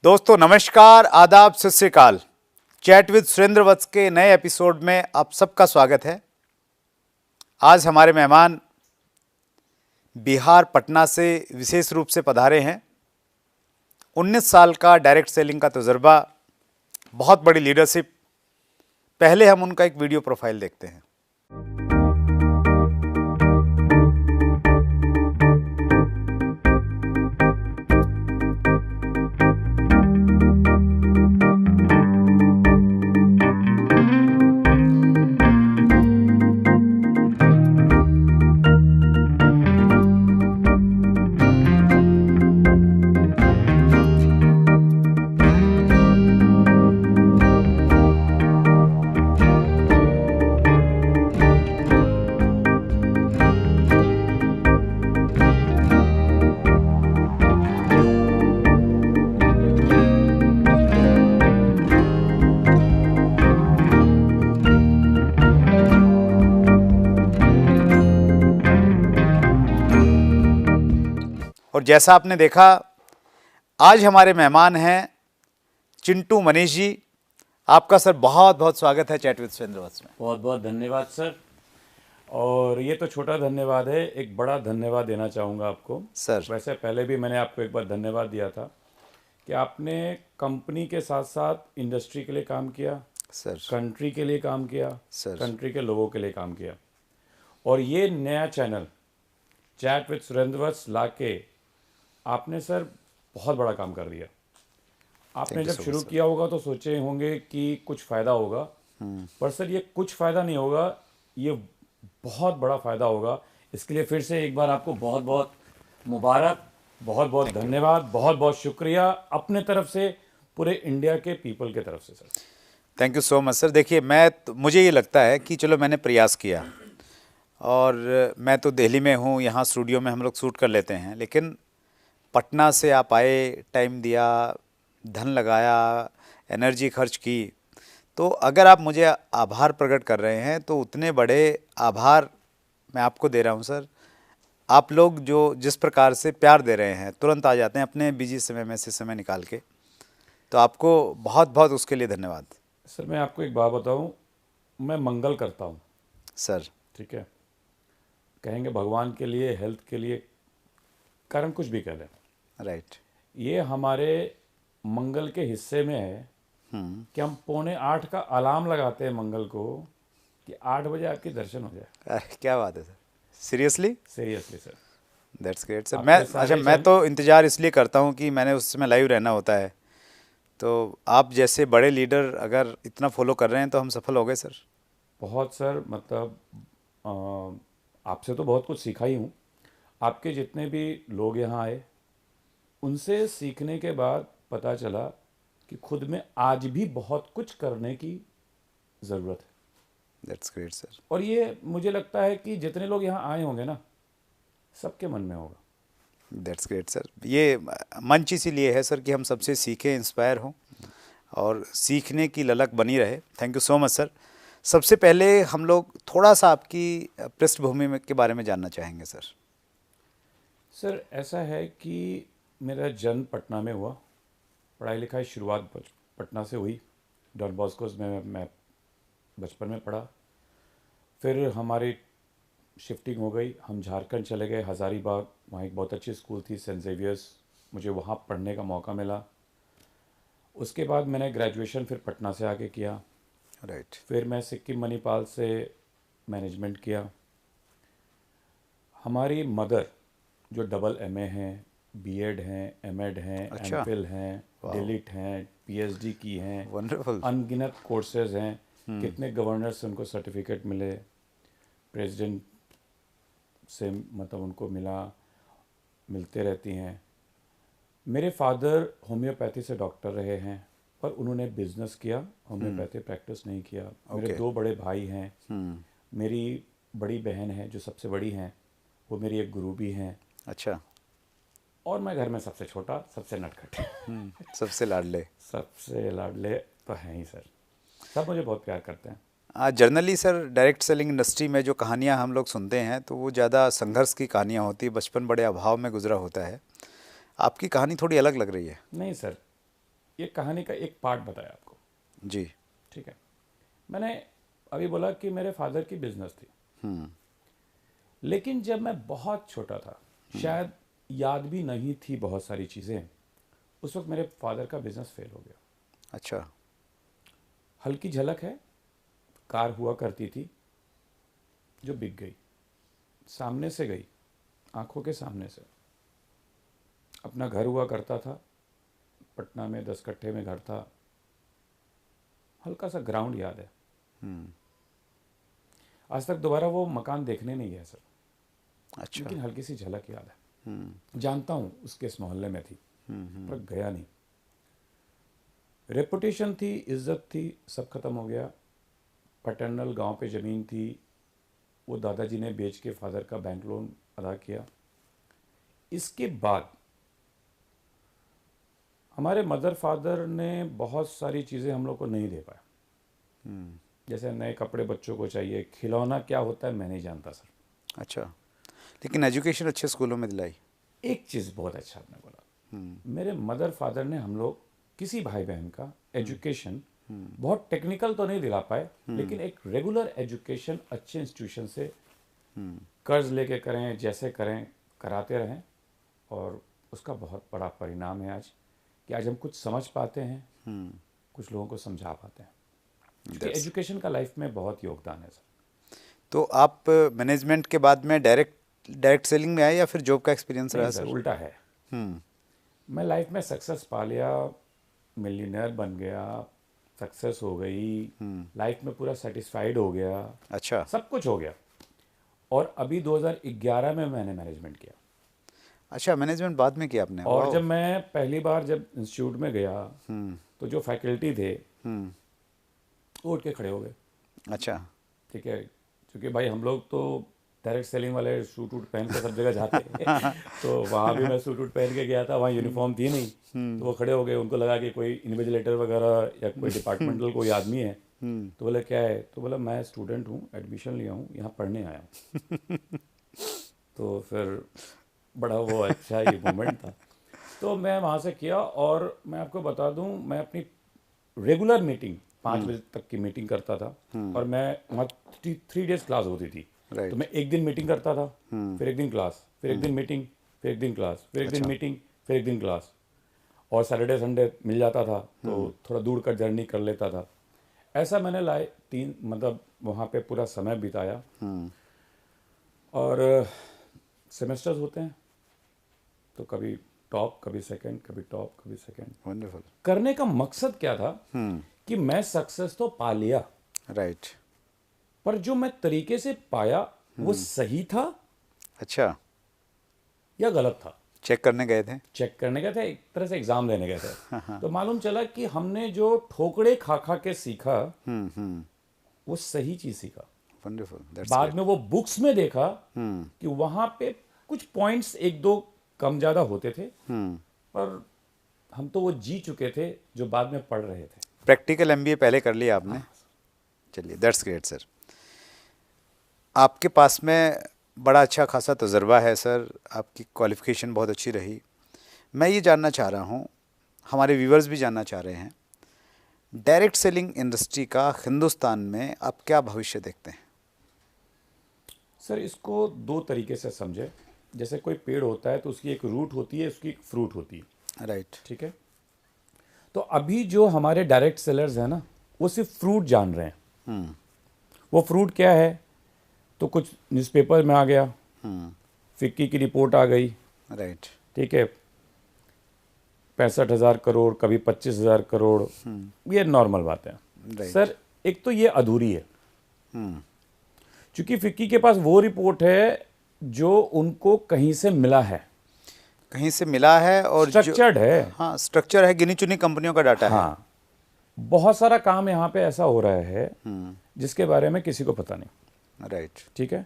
दोस्तों नमस्कार, आदाब, सत श्री अकाल। चैट विद सुरेंद्र वत्स के नए एपिसोड में आप सबका स्वागत है। आज हमारे मेहमान बिहार पटना से विशेष रूप से पधारे हैं। 19 साल का डायरेक्ट सेलिंग का तजुर्बा, बहुत बड़ी लीडरशिप। पहले हम उनका एक वीडियो प्रोफाइल देखते हैं। और जैसा आपने देखा, आज हमारे मेहमान हैं चिंटू मनीष जी। आपका सर बहुत बहुत स्वागत है चैट विद सुरेंद्र वत्स में। बहुत बहुत धन्यवाद सर। और ये तो छोटा धन्यवाद है, एक बड़ा धन्यवाद देना चाहूँगा आपको सर। वैसे पहले भी मैंने आपको एक बार धन्यवाद दिया था कि आपने कंपनी के साथ साथ इंडस्ट्री के लिए काम किया, सर। कंट्री के लिए काम किया, सर। कंट्री के लोगों के लिए काम किया। और ये नया चैनल चैट विद सुरेंद्र वत्स ला के आपने सर बहुत बड़ा काम कर दिया। आपने जब शुरू किया होगा तो सोचे होंगे कि कुछ फ़ायदा होगा, पर सर ये कुछ फ़ायदा नहीं होगा, ये बहुत बड़ा फ़ायदा होगा। इसके लिए फिर से एक बार आपको बहुत बहुत मुबारक, बहुत बहुत धन्यवाद, बहुत बहुत शुक्रिया अपने तरफ से, पूरे इंडिया के पीपल के तरफ से sir. Thank you so much sir. देखिए, मुझे ये लगता है कि चलो मैंने प्रयास किया, और मैं तो दिल्ली में हूँ, यहाँ स्टूडियो में हम लोग शूट कर लेते हैं, लेकिन पटना से आप आए, टाइम दिया, धन लगाया, एनर्जी खर्च की। तो अगर आप मुझे आभार प्रकट कर रहे हैं तो उतने बड़े आभार मैं आपको दे रहा हूं सर। आप लोग जो जिस प्रकार से प्यार दे रहे हैं, तुरंत आ जाते हैं अपने बिजी समय में से समय निकाल के, तो आपको बहुत बहुत उसके लिए धन्यवाद। सर मैं आपको एक बात बताऊं, मैं मंगल करता हूं सर। ठीक है, कहेंगे भगवान के लिए, हेल्थ के लिए, कारण कुछ भी कह लें, राइट। ये हमारे मंगल के हिस्से में है कि हम 7:45 का अलार्म लगाते हैं मंगल को कि 8 बजे आपके दर्शन हो जाए। अरे क्या बात है sir, seriously. Seriously sir. That's great sir. आपके मैं तो इंतज़ार इसलिए करता हूँ कि मैंने उस समय लाइव रहना होता है, तो आप जैसे बड़े लीडर अगर इतना फॉलो कर रहे हैं तो हम सफल हो गए सर। बहुत सर, मतलब आपसे तो बहुत कुछ सीखा ही हूँ। आपके जितने भी लोग यहाँ आए, उनसे सीखने के बाद पता चला कि खुद में आज भी बहुत कुछ करने की ज़रूरत है। That's great sir. और ये मुझे लगता है कि जितने लोग यहाँ आए होंगे ना, सबके मन में होगा। That's great sir. ये मंच इसीलिए है सर कि हम सबसे सीखें, इंस्पायर हों, और सीखने की ललक बनी रहे। Thank you so much sir. सबसे पहले हम लोग थोड़ा सा आपकी पृष्ठभूमि के बारे में जानना चाहेंगे सर। सर ऐसा है कि मेरा जन्म पटना में हुआ, पढ़ाई लिखाई शुरुआत पटना से हुई। डॉन बॉस्कोस में मैं बचपन में पढ़ा, फिर हमारी शिफ्टिंग हो गई, हम झारखंड चले गए, हज़ारीबाग। वहाँ एक बहुत अच्छी स्कूल थी, सेंट जेवियर्स, मुझे वहाँ पढ़ने का मौका मिला। उसके बाद मैंने ग्रेजुएशन फिर पटना से आके किया। राइट। फिर मैं सिक्किम मणिपाल से मैनेजमेंट किया। हमारी मदर जो डबल एमए हैं, बीएड हैं, एमएड हैं, अच्छा। एमफिल हैं, डिलीट हैं, पीएचडी की हैं, वंडरफुल। अनगिनत कोर्सेज हैं। कितने गवर्नर से उनको सर्टिफिकेट मिले, प्रेसिडेंट से मतलब उनको मिलते रहती हैं। मेरे फादर होम्योपैथी से डॉक्टर रहे हैं, पर उन्होंने बिजनेस किया, होम्योपैथी प्रैक्टिस नहीं किया। मेरे 2 बड़े भाई हैं, मेरी बड़ी बहन है जो सबसे बड़ी हैं, वो मेरी एक गुरु भी हैं। अच्छा। और मैं घर में सबसे छोटा, सबसे नटखट। सबसे लाडले। सबसे लाडले तो हैं ही सर, सब मुझे बहुत प्यार करते हैं। Generally sir direct selling industry में जो कहानियाँ हम लोग सुनते हैं तो वो ज़्यादा संघर्ष की कहानियाँ होती है, बचपन बड़े अभाव में गुजरा होता है। आपकी कहानी थोड़ी अलग लग रही है। नहीं सर, ये कहानी का एक पार्ट बताया आपको, जी। ठीक है। मैंने अभी बोला कि मेरे फादर की बिजनेस थी, लेकिन जब मैं बहुत छोटा था, शायद याद भी नहीं थी बहुत सारी चीज़ें, उस वक्त मेरे फादर का बिजनेस फेल हो गया। अच्छा। हल्की झलक है, कार हुआ करती थी जो बिक गई, सामने से गई, आंखों के सामने से। अपना घर हुआ करता था पटना में, 10 कट्ठे में घर था, हल्का सा ग्राउंड याद है। आज तक दोबारा वो मकान देखने नहीं गया सर, अच्छा। लेकिन हल्की सी झलक याद है। जानता हूँ उसके इस मोहल्ले में थी, पर गया नहीं। रेपुटेशन थी, इज्जत थी, सब खत्म हो गया। पैटर्नल गांव पे ज़मीन थी, वो दादाजी ने बेच के फादर का बैंक लोन अदा किया। इसके बाद हमारे मदर फादर ने बहुत सारी चीज़ें हम लोग को नहीं दे पाए। जैसे नए कपड़े बच्चों को चाहिए, खिलौना क्या होता है मैं नहीं जानता सर। अच्छा, लेकिन एजुकेशन अच्छे स्कूलों में दिलाई। एक चीज़ बहुत अच्छा आपने बोला, मेरे मदर फादर ने हम लोग किसी भाई बहन का एजुकेशन बहुत टेक्निकल तो नहीं दिला पाए, लेकिन एक रेगुलर एजुकेशन अच्छे इंस्टीट्यूशन से कर्ज लेके करें, जैसे करें कराते रहें, और उसका बहुत बड़ा परिणाम है आज कि आज हम कुछ समझ पाते हैं, कुछ लोगों को समझा पाते हैं, क्योंकि एजुकेशन का लाइफ में बहुत योगदान है सर। तो आप मैनेजमेंट के बाद में डायरेक्ट सेलिंग में आए या फिर जॉब का एक्सपीरियंस रहा नहीं सर, सर? उल्टा है। मैं लाइफ में सक्सेस पा लिया, मिलियनेयर बन गया, सक्सेस हो गई, लाइफ में पूरा सेटिस्फाइड हो गया, अच्छा। सब कुछ हो गया, और अभी 2011 में मैंने मैनेजमेंट किया। अच्छा, मैनेजमेंट बाद में किया आपने? और वाह। जब मैं पहली बार जब इंस्टीट्यूट में गया, तो जो फैकल्टी थे वो उठ के खड़े हो गए। अच्छा। ठीक है, क्योंकि भाई हम लोग तो डायरेक्ट सेलिंग वाले सूट वूट पहन के सब जगह जाते हैं तो वहाँ भी मैं सूट वूट पहन के गया था, वहाँ यूनिफॉर्म थी नहीं, तो वो खड़े हो गए। उनको लगा कि कोई इन्विजिलेटर वगैरह या कोई डिपार्टमेंटल कोई आदमी है, तो बोले क्या है, तो बोला मैं स्टूडेंट हूँ, एडमिशन लिया हूँ, यहाँ पढ़ने आया हूँ। तो फिर बड़ा वो अच्छा ये मोमेंट था। तो मैं वहाँ से किया, और मैं आपको बता दूँ, मैं अपनी रेगुलर मीटिंग 5 बजे तक की मीटिंग करता था, और मैं वहाँ 3 डेज क्लास होती थी। तो मैं एक दिन मीटिंग करता था, फिर एक दिन क्लास, फिर एक दिन मीटिंग, फिर एक दिन क्लास, फिर एक दिन मीटिंग, फिर एक दिन क्लास, और सैटरडे संडे मिल जाता था तो थोड़ा दूर का जर्नी कर लेता था। ऐसा मैंने मतलब वहाँ पे पूरा समय बिताया। और सेमेस्टर्स होते हैं तो कभी टॉप, कभी सेकंड, कभी टॉप, कभी सेकंड। वंडरफुल। करने का मकसद क्या था कि मैं सक्सेस तो पा लिया, राइट। पर जो मैं तरीके से पाया वो सही था अच्छा, या गलत था। चेक करने गए थे? चेक करने गए थे, एक तरह से एग्जाम देने गए थे। तो मालूम चला कि हमने जो ठोकरे खा खा के सीखा वो सही चीज सीखा। वंडरफुल। बाद में वो बुक्स में देखा कि वहां पे कुछ पॉइंट्स एक दो कम ज्यादा होते थे, पर हम तो वो जी चुके थे जो बाद में पढ़ रहे थे। प्रैक्टिकल एमबीए पहले कर लिया आपने? चलिए, दैट्स ग्रेट सर। आपके पास में बड़ा अच्छा खासा तजुर्बा है सर, आपकी क्वालिफ़िकेशन बहुत अच्छी रही। मैं ये जानना चाह रहा हूँ, हमारे व्यूवर्स भी जानना चाह रहे हैं, डायरेक्ट सेलिंग इंडस्ट्री का हिंदुस्तान में आप क्या भविष्य देखते हैं? सर इसको 2 तरीके से समझे। जैसे कोई पेड़ होता है तो उसकी एक रूट होती है, उसकी एक फ्रूट होती है। राइट। ठीक है, तो अभी जो हमारे डायरेक्ट सेलर्स हैं ना, वो सिर्फ फ्रूट जान रहे हैं। वो फ्रूट क्या है, तो कुछ न्यूज़पेपर में आ गया, फिक्की की रिपोर्ट आ गई, राइट। ठीक है, 65,000 करोड़, कभी 25,000 करोड़, ये नॉर्मल बात है। राइट। सर एक तो ये अधूरी है, क्योंकि फिक्की के पास वो रिपोर्ट है जो उनको कहीं से मिला है, कहीं से मिला है, और स्ट्रक्चर्ड है। हाँ, स्ट्रक्चर है, गिनी चुनी कंपनियों का डाटा है। हाँ, बहुत सारा काम यहाँ पे ऐसा हो रहा है जिसके बारे में किसी को पता नहीं। राइट। ठीक है,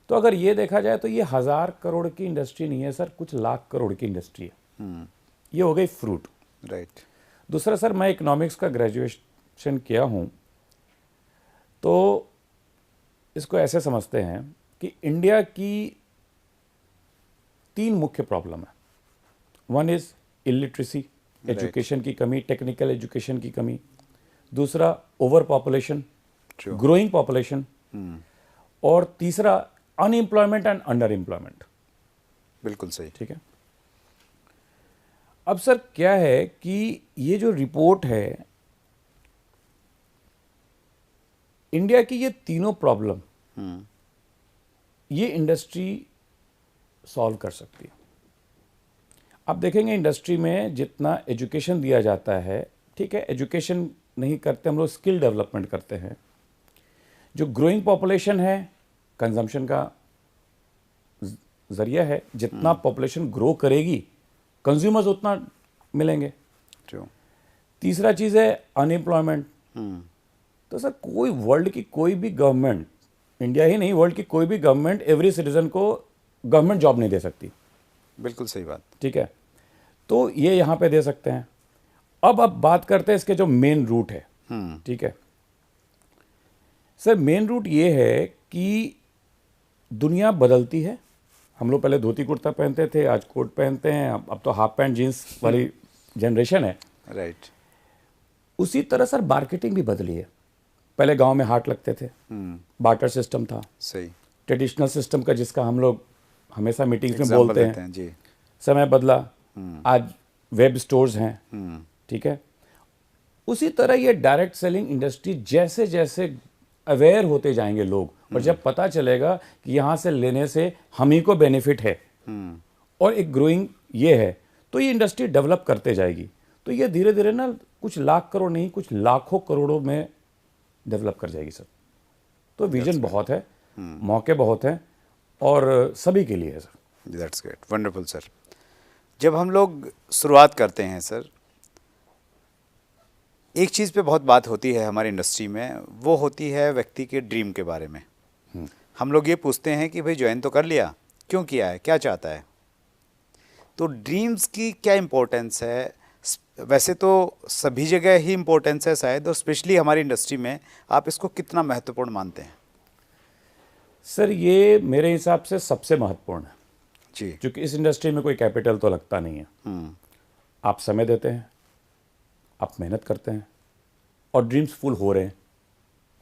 तो अगर ये देखा जाए तो ये 1,000 करोड़ की इंडस्ट्री नहीं है सर, कुछ लाख करोड़ की इंडस्ट्री है। ये हो गई फ्रूट। राइट। दूसरा सर, मैं इकोनॉमिक्स का ग्रेजुएशन किया हूँ, तो इसको ऐसे समझते हैं कि इंडिया की 3 मुख्य प्रॉब्लम है। 1 इज इलिटरेसी, एजुकेशन की कमी, टेक्निकल एजुकेशन की कमी। दूसरा over population, True. Growing population. और तीसरा अनएम्प्लॉयमेंट एंड अंडर एम्प्लॉयमेंट। बिल्कुल सही। ठीक है। अब सर क्या है कि ये जो रिपोर्ट है, इंडिया की ये तीनों प्रॉब्लम ये इंडस्ट्री सॉल्व कर सकती है। आप देखेंगे इंडस्ट्री में जितना एजुकेशन दिया जाता है, ठीक है, एजुकेशन नहीं करते हम लोग, स्किल डेवलपमेंट करते हैं। जो ग्रोइंग पॉपुलेशन है, कंजम्पशन का जरिया है, जितना पॉपुलेशन ग्रो करेगी कंज्यूमर्स उतना मिलेंगे। True. तीसरा चीज़ है अनएम्प्लॉयमेंट। तो सर कोई वर्ल्ड की कोई भी गवर्नमेंट, इंडिया ही नहीं वर्ल्ड की कोई भी गवर्नमेंट एवरी सिटीजन को गवर्नमेंट जॉब नहीं दे सकती। बिल्कुल सही बात। ठीक है, तो ये यहाँ पे दे सकते हैं। अब बात करते हैं इसके जो मेन रूट है। ठीक है सर, मेन रूट ये है कि दुनिया बदलती है। हम लोग पहले धोती कुर्ता पहनते थे, आज कोट पहनते हैं, अब तो हाफ पैंट जीन्स वाली जनरेशन है। राइट। उसी तरह सर मार्केटिंग भी बदली है। पहले गांव में हाट लगते थे, बार्टर सिस्टम था, सही। ट्रेडिशनल सिस्टम का जिसका हम लोग हमेशा मीटिंग्स में Example बोलते देते हैं। जी। समय बदला, आज वेब स्टोर्स हैं। ठीक है, उसी तरह ये डायरेक्ट सेलिंग इंडस्ट्री जैसे जैसे अवेयर होते जाएंगे लोग, और जब पता चलेगा कि यहाँ से लेने से हम ही को बेनिफिट है और एक ग्रोइंग ये है, तो ये इंडस्ट्री डेवलप करते जाएगी। तो ये धीरे धीरे ना कुछ लाख करोड़ नहीं, कुछ लाखों करोड़ों में डेवलप कर जाएगी सर। तो विजन बहुत है, मौके बहुत हैं, और सभी के लिए है sir. That's great, wonderful sir. जब हम लोग शुरुआत करते हैं सर, एक चीज़ पे बहुत बात होती है हमारी इंडस्ट्री में, वो होती है व्यक्ति के ड्रीम के बारे में। हम लोग ये पूछते हैं कि भाई ज्वाइन तो कर लिया, क्यों किया है, क्या चाहता है। तो ड्रीम्स की क्या इम्पोर्टेंस है? वैसे तो सभी जगह ही इम्पोर्टेंस है शायद, और स्पेशली हमारी इंडस्ट्री में आप इसको कितना महत्वपूर्ण मानते हैं? सर ये मेरे हिसाब से सबसे महत्वपूर्ण है जी। क्योंकि इस इंडस्ट्री में कोई कैपिटल तो लगता नहीं है। आप समय देते हैं, आप मेहनत करते हैं, और ड्रीम्स फुल हो रहे हैं।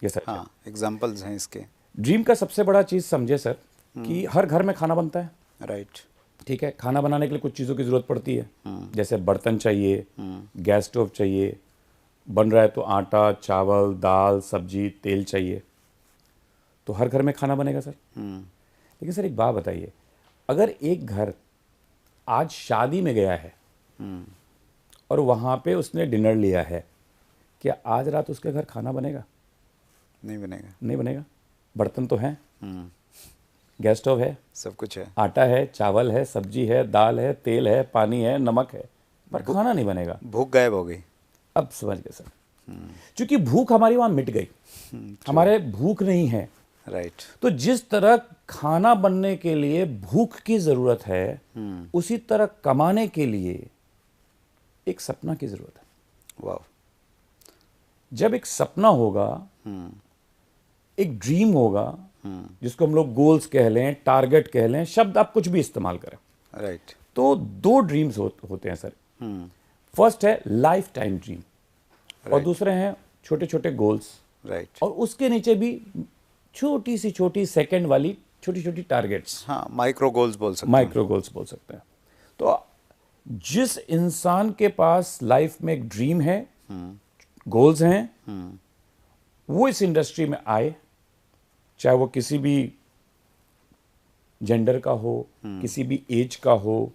ये सर हाँ, एग्जाम्पल्स हैं इसके। ड्रीम का सबसे बड़ा चीज़ समझे सर कि हर घर में खाना बनता है। राइट। ठीक है, खाना बनाने के लिए कुछ चीज़ों की ज़रूरत पड़ती है, जैसे बर्तन चाहिए, गैस स्टोव चाहिए, बन रहा है तो आटा, चावल, दाल, सब्जी, तेल चाहिए। तो हर घर में खाना बनेगा सर। लेकिन सर एक बात बताइए, अगर एक घर आज शादी में गया है और वहाँ पे उसने डिनर लिया है, क्या आज रात उसके घर खाना बनेगा? नहीं बनेगा। नहीं बनेगा। बर्तन तो हैं, गैस स्टोव है, सब कुछ है, आटा है, चावल है, सब्जी है, दाल है, तेल है, पानी है, नमक है, पर खाना नहीं बनेगा। भूख गायब हो गई। अब समझ गए सर, क्योंकि भूख हमारी वहाँ मिट गई, हमारे भूख नहीं है। राइट। तो जिस तरह खाना बनने के लिए भूख की ज़रूरत है, उसी तरह कमाने के लिए एक सपना की ज़रूरत है। वाह। जब एक सपना होगा, एक ड्रीम होगा, जिसको हम लोग गोल्स कह लें, टारगेट कह लें, शब्द आप कुछ भी इस्तेमाल करें। राइट। तो दो ड्रीम्स होते हैं सर। फर्स्ट है लाइफ टाइम ड्रीम, और दूसरे हैं छोटे छोटे गोल्स। राइट। और उसके नीचे भी छोटी सेकंड वाली छोटी छोटी टारगेट्स, हाँ, माइक्रो गोल्स बोल सकते हैं। माइक्रो गोल्स बोल सकते हैं। तो जिस इंसान के पास लाइफ में एक ड्रीम है, गोल्स हैं, वो इस इंडस्ट्री में आए, चाहे वो किसी भी जेंडर का हो, किसी भी एज का हो,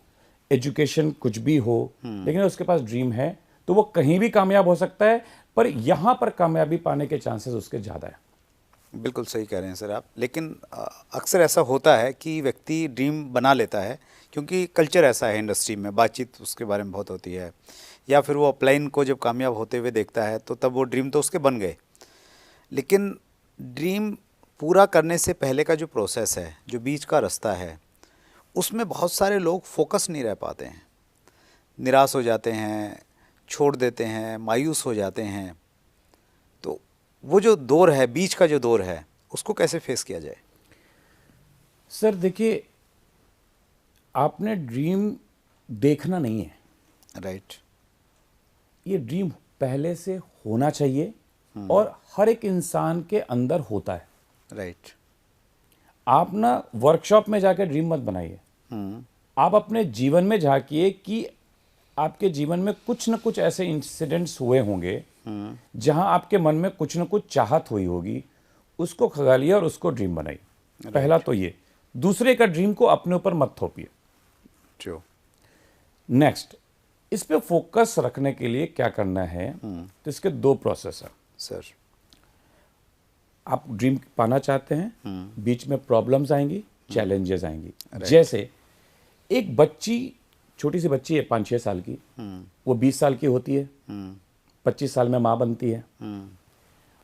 एजुकेशन कुछ भी हो, लेकिन उसके पास ड्रीम है तो वो कहीं भी कामयाब हो सकता है, पर यहां पर कामयाबी पाने के चांसेस उसके ज़्यादा है। बिल्कुल सही कह रहे हैं सर आप। लेकिन अक्सर ऐसा होता है कि व्यक्ति ड्रीम बना लेता है, क्योंकि कल्चर ऐसा है इंडस्ट्री में, बातचीत उसके बारे में बहुत होती है, या फिर वो अपलाइन को जब कामयाब होते हुए देखता है तो तब वो ड्रीम तो उसके बन गए। लेकिन ड्रीम पूरा करने से पहले का जो प्रोसेस है, जो बीच का रास्ता है, उसमें बहुत सारे लोग फोकस नहीं रह पाते हैं, निराश हो जाते हैं, छोड़ देते हैं, मायूस हो जाते हैं। तो वो जो दौर है, बीच का जो दौर है, उसको कैसे फेस किया जाए? सर देखिए, आपने ड्रीम देखना नहीं है, राइट। ये ड्रीम पहले से होना चाहिए और हर एक इंसान के अंदर होता है। राइट। आप ना वर्कशॉप में जाकर ड्रीम मत बनाइए, आप अपने जीवन में झांकिए कि आपके जीवन में कुछ न कुछ ऐसे इंसिडेंट्स हुए होंगे जहां आपके मन में कुछ न कुछ चाहत हुई होगी, उसको खगालिए और उसको ड्रीम बनाइए। पहला तो ये। दूसरे का ड्रीम को अपने ऊपर मत थोपिए। जो नेक्स्ट, इस पे फोकस रखने के लिए क्या करना है, तो इसके 2 प्रोसेस है सर। आप ड्रीम पाना चाहते हैं, बीच में प्रॉब्लम्स आएंगी, चैलेंजेस आएंगी। जैसे एक बच्ची, छोटी सी बच्ची है 5-6 साल की, वो 20 साल की होती है, 25 साल में माँ बनती है।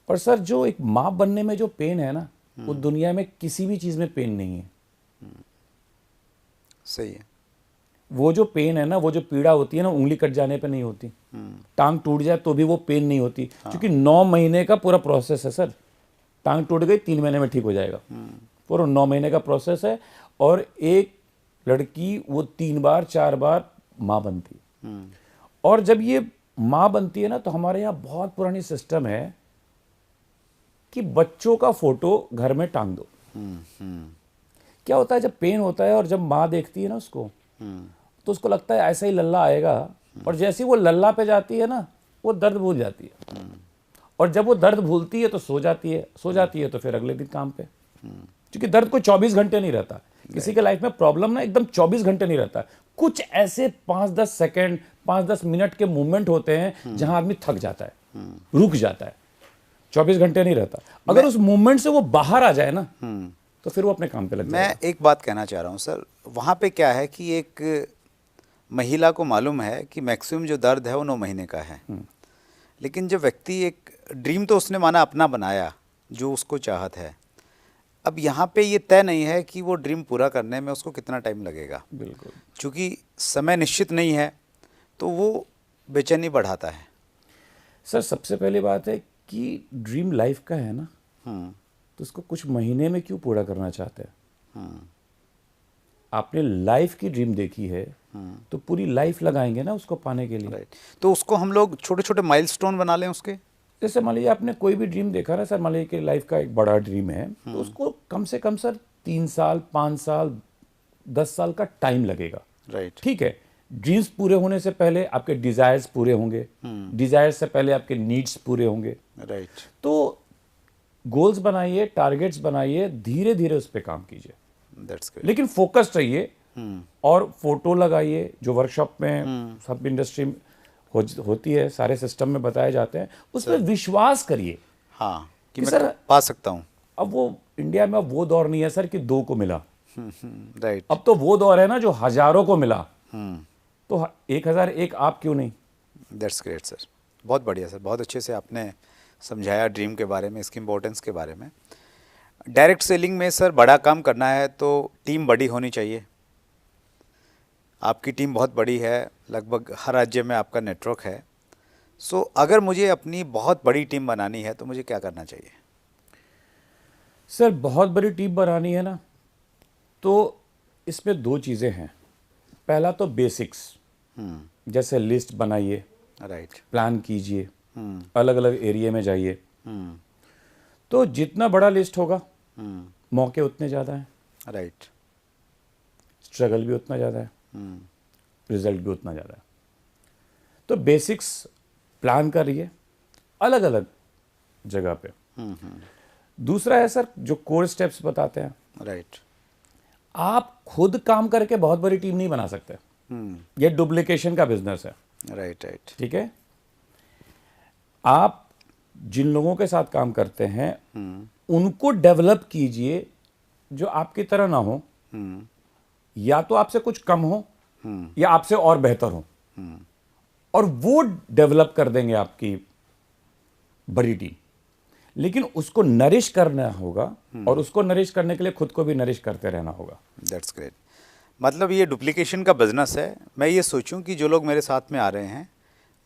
और सर जो एक माँ बनने में जो पेन है ना, वो दुनिया में किसी भी चीज में पेन नहीं है। सही है। वो जो पेन है ना, वो जो पीड़ा होती है ना, उंगली कट जाने पे नहीं होती, टांग टूट जाए तो भी वो पेन नहीं होती। क्योंकि 9 महीने का पूरा प्रोसेस है सर। टांग टूट गई 3 महीने में ठीक हो जाएगा, पूरा 9 महीने का प्रोसेस है। और एक लड़की वो 3 बार 4 बार माँ बनती। और जब ये माँ बनती है ना, तो हमारे यहाँ बहुत पुरानी सिस्टम है कि बच्चों का फोटो घर में टांग दो। क्या होता है जब पेन होता है और जब माँ देखती है ना उसको, तो उसको लगता है ऐसा ही लल्ला आएगा, और जैसे ही वो लल्ला पे जाती है ना, वो दर्द भूल जाती है। और जब वो दर्द भूलती है तो सो जाती है तो फिर अगले दिन काम पे। क्योंकि दर्द कोई 24 घंटे नहीं रहता। किसी के लाइफ में प्रॉब्लम ना एकदम 24 घंटे नहीं रहता। कुछ ऐसे 5-10 सेकेंड 5-10 मिनट के मूवमेंट होते हैं जहां आदमी थक जाता है, रुक जाता है। 24 घंटे नहीं रहता। अगर उस मूवमेंट से वो बाहर आ जाए ना, तो फिर वो अपने काम पे लग जाए। मैं एक बात कहना चाह रहा हूँ सर, वहाँ पे क्या है कि एक महिला को मालूम है कि मैक्सिमम जो दर्द है वो 9 महीने का है। लेकिन जब व्यक्ति एक ड्रीम तो उसने माना अपना बनाया, जो उसको चाहत है, अब यहाँ पे ये तय नहीं है कि वो ड्रीम पूरा करने में उसको कितना टाइम लगेगा। बिल्कुल। चूँकि समय निश्चित नहीं है, तो वो बेचैनी बढ़ाता है। सर सबसे पहली बात है कि ड्रीम लाइफ का है ना, तो उसको कुछ महीने में क्यों पूरा करना चाहते हैं? आपने लाइफ की ड्रीम देखी है, तो पूरी लाइफ लगाएंगे ना उसको पाने के लिए। राइट। तो उसको हम लोग छोटे छोटे माइलस्टोन बना लें उसके। जैसे मान लीजिए आपने कोई भी ड्रीम देखा ना सर, मान लीजिए कि लाइफ का एक बड़ा ड्रीम है, तो उसको कम से कम सर 3 साल 5 साल 10 साल का टाइम लगेगा। राइट। ठीक है। ड्रीम्स पूरे होने से पहले आपके डिजायर्स पूरे होंगे, डिजायर्स से पहले आपके नीड्स पूरे होंगे। राइट। तो गोल्स बनाइए, टारगेट्स बनाइए, धीरे धीरे उस पर काम कीजिए, दैट्स ग्रेट। लेकिन फोकस रहिए। और फोटो लगाइए, जो वर्कशॉप में सब इंडस्ट्री होती है, सारे सिस्टम में बताए जाते हैं, उस पर विश्वास करिए। हाँ, कि कि मैं सर पा सकता हूँ। अब वो इंडिया में अब वो दौर नहीं है सर कि 2 को मिला। राइट। अब तो वो दौर है ना जो हजारों को मिला। तो 1001 आप क्यों नहीं? That's great sir. बहुत बढ़िया सर, बहुत अच्छे से आपने समझाया ड्रीम के बारे में, इसकी इम्पोर्टेंस के बारे में। डायरेक्ट सेलिंग में सर बड़ा काम करना है तो टीम बड़ी होनी चाहिए। आपकी टीम बहुत बड़ी है, लगभग हर राज्य में आपका नेटवर्क है। सो अगर मुझे अपनी बहुत बड़ी टीम बनानी है तो मुझे क्या करना चाहिए? सर बहुत बड़ी टीम बनानी है ना, तो इसमें 2 चीज़ें हैं। पहला तो बेसिक्स, जैसे लिस्ट बनाइए, राइट। प्लान कीजिए, अलग अलग एरिया में जाइए। तो जितना बड़ा लिस्ट होगा, मौके उतने ज़्यादा हैं, राइट। स्ट्रगल भी उतना ज़्यादा है, रिजल्ट भी उतना ज़्यादा है। तो बेसिक्स प्लान करिए अलग अलग जगह पे। दूसरा है सर जो कोर स्टेप्स बताते हैं। राइट। आप खुद काम करके बहुत बड़ी टीम नहीं बना सकते, ये डुप्लीकेशन का बिजनेस है। राइट। राइट। ठीक है। आप जिन लोगों के साथ काम करते हैं उनको डेवलप कीजिए जो आपकी तरह ना हो, या तो आपसे कुछ कम हो या आपसे और बेहतर हो, और वो डेवलप कर देंगे आपकी बड़ी टीम। लेकिन उसको नरिश करना होगा, और उसको नरिश करने के लिए खुद को भी नरिश करते रहना होगा। That's great. मतलब ये डुप्लीकेशन का बिजनेस है। मैं ये सोचूं कि जो लोग मेरे साथ में आ रहे हैं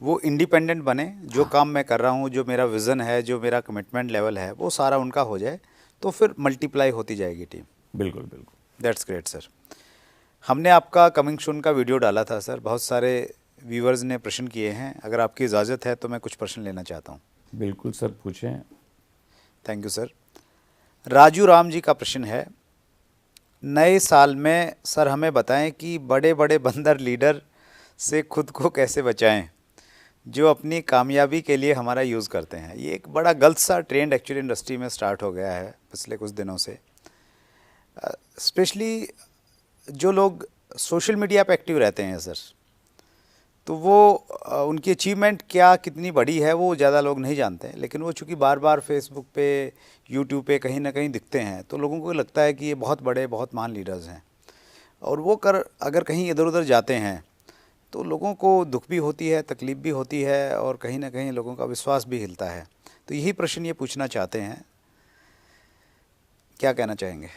वो इंडिपेंडेंट बने, जो काम मैं कर रहा हूँ, जो मेरा विज़न है, जो मेरा कमिटमेंट लेवल है, वो सारा उनका हो जाए, तो फिर मल्टीप्लाई होती जाएगी टीम। बिल्कुल बिल्कुल। That's great sir. हमने आपका कमिंग सून का वीडियो डाला था सर, बहुत सारे व्यूअर्स ने प्रश्न किए हैं, अगर आपकी इजाज़त है तो मैं कुछ प्रश्न लेना चाहता हूँ। बिल्कुल सर, पूछें। Thank you sir. Raju Ram ji का प्रश्न है, नए साल में सर हमें बताएं कि बड़े बड़े बंदर लीडर से खुद को कैसे बचाएं जो अपनी कामयाबी के लिए हमारा यूज़ करते हैं। ये एक बड़ा गलत सा ट्रेंड एक्चुअली इंडस्ट्री में स्टार्ट हो गया है पिछले कुछ दिनों से। स्पेशली जो लोग सोशल मीडिया पे एक्टिव रहते हैं सर, तो वो उनकी अचीवमेंट क्या कितनी बड़ी है वो ज़्यादा लोग नहीं जानते हैं, लेकिन वो चूँकि बार बार फेसबुक पे, यूट्यूब पे कहीं ना कहीं दिखते हैं तो लोगों को लगता है कि ये बहुत बड़े बहुत महान लीडर्स हैं। और वो अगर कहीं इधर उधर जाते हैं तो लोगों को दुख भी होती है, तकलीफ़ भी होती है, और कहीं ना कहीं लोगों का विश्वास भी हिलता है। तो यही प्रश्न ये पूछना चाहते हैं, क्या कहना चाहेंगे?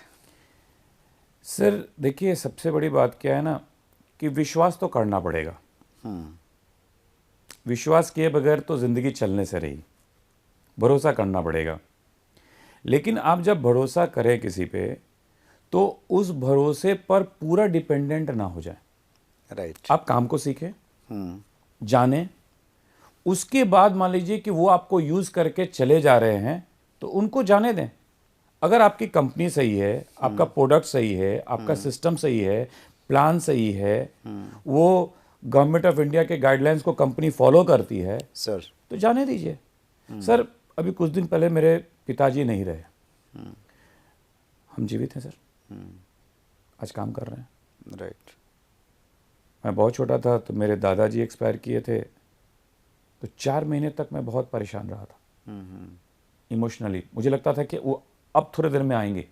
सर देखिए, सबसे बड़ी बात क्या है ना कि विश्वास तो करना पड़ेगा। विश्वास किए बगैर तो ज़िंदगी चलने से रही। भरोसा करना पड़ेगा। लेकिन आप जब भरोसा करें किसी पे तो उस भरोसे पर पूरा डिपेंडेंट ना हो जाए। राइट। आप काम को सीखें, जानें, उसके बाद मान लीजिए कि वो आपको यूज़ करके चले जा रहे हैं तो उनको जाने दें। अगर आपकी कंपनी सही है, आपका प्रोडक्ट सही है, आपका सिस्टम सही है, प्लान सही है, वो गवर्नमेंट ऑफ इंडिया के गाइडलाइंस को कंपनी फॉलो करती है सर, तो जाने दीजिए। सर अभी कुछ दिन पहले मेरे पिताजी नहीं रहे, हम जीवित हैं सर, आज काम कर रहे हैं। राइट। मैं बहुत छोटा था तो मेरे दादाजी एक्सपायर किए थे, तो 4 महीने तक मैं बहुत परेशान रहा था इमोशनली। मुझे लगता था कि वो अब थोड़े देर में आएंगे,